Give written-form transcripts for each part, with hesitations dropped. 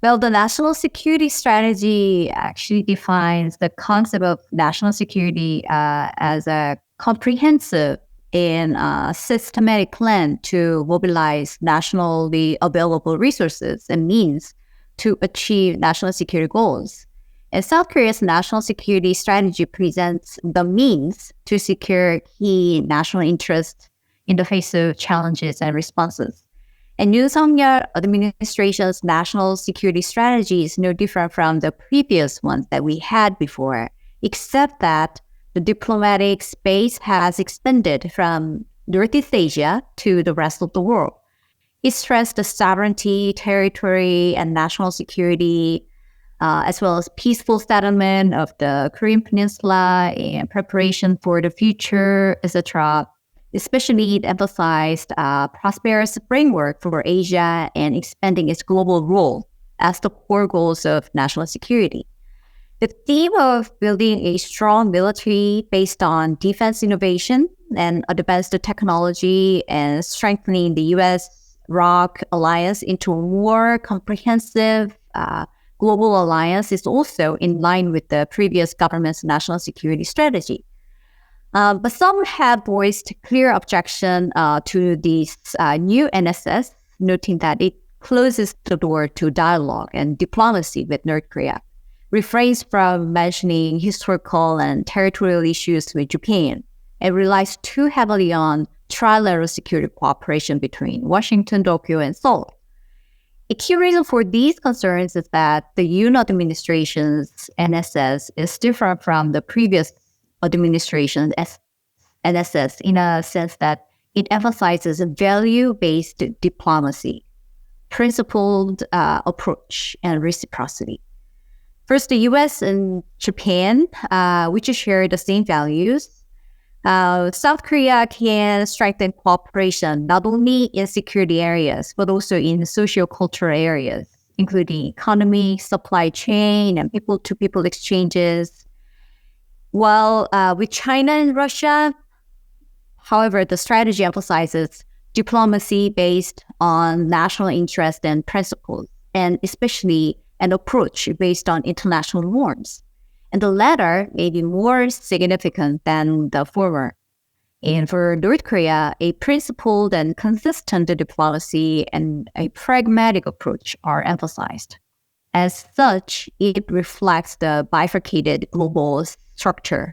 Well, the national security strategy actually defines the concept of national security as a comprehensive and systematic plan to mobilize nationally available resources and means to achieve national security goals. And South Korea's national security strategy presents the means to secure key national interests in the face of challenges and responses. And Yoon Suk-yeol administration's national security strategy is no different from the previous ones that we had before, except that the diplomatic space has expanded from Northeast Asia to the rest of the world. It stressed the sovereignty, territory, and national security, as well as peaceful settlement of the Korean Peninsula and preparation for the future, etc. Especially, it emphasized a prosperous framework for Asia and expanding its global role as the core goals of national security. The theme of building a strong military based on defense innovation and advanced technology and strengthening the U.S.-ROC alliance into a more comprehensive global alliance is also in line with the previous government's national security strategy. But some have voiced clear objection to this new NSS, noting that it closes the door to dialogue and diplomacy with North Korea, refrains from mentioning historical and territorial issues with Japan, and relies too heavily on trilateral security cooperation between Washington, Tokyo, and Seoul. A key reason for these concerns is that the Yoon administration's NSS is different from the previous administration's NSS in a sense that it emphasizes value-based diplomacy, principled approach, and reciprocity. First, the U.S. and Japan, which share the same values. South Korea can strengthen cooperation not only in security areas, but also in socio-cultural areas, including economy, supply chain, and people-to-people exchanges. While with China and Russia, however, the strategy emphasizes diplomacy based on national interest and principles, and especially an approach based on international norms. And the latter may be more significant than the former. And for North Korea, a principled and consistent diplomacy and a pragmatic approach are emphasized. As such, it reflects the bifurcated global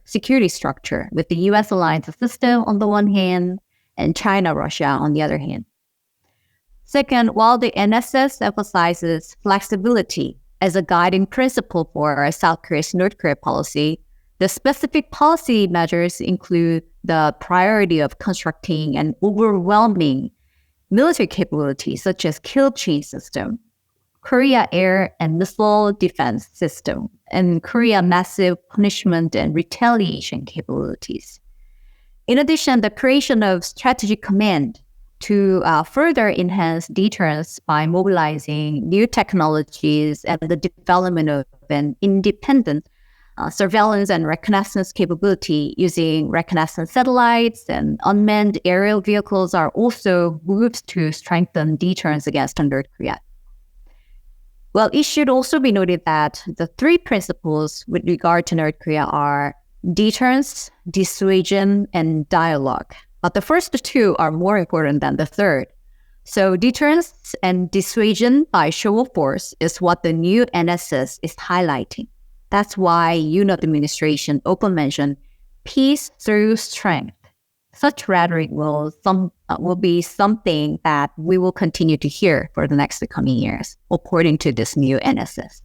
security structure, with the U.S. alliance system on the one hand and China-Russia on the other hand. Second, while the NSS emphasizes flexibility as a guiding principle for South Korea's North Korea policy, the specific policy measures include the priority of constructing an overwhelming military capability such as kill chain system, Korea air and missile defense system, and Korea massive punishment and retaliation capabilities. In addition, the creation of strategic command to further enhance deterrence by mobilizing new technologies and the development of an independent surveillance and reconnaissance capability using reconnaissance satellites and unmanned aerial vehicles are also moves to strengthen deterrence against North Korea. Well, it should also be noted that the three principles with regard to North Korea are deterrence, dissuasion, and dialogue. But the first two are more important than the third. So deterrence and dissuasion by show of force is what the new NSS is highlighting. That's why Yoon administration openly mentioned peace through strength. Such rhetoric will be something that we will continue to hear for the next coming years, according to this new NSS.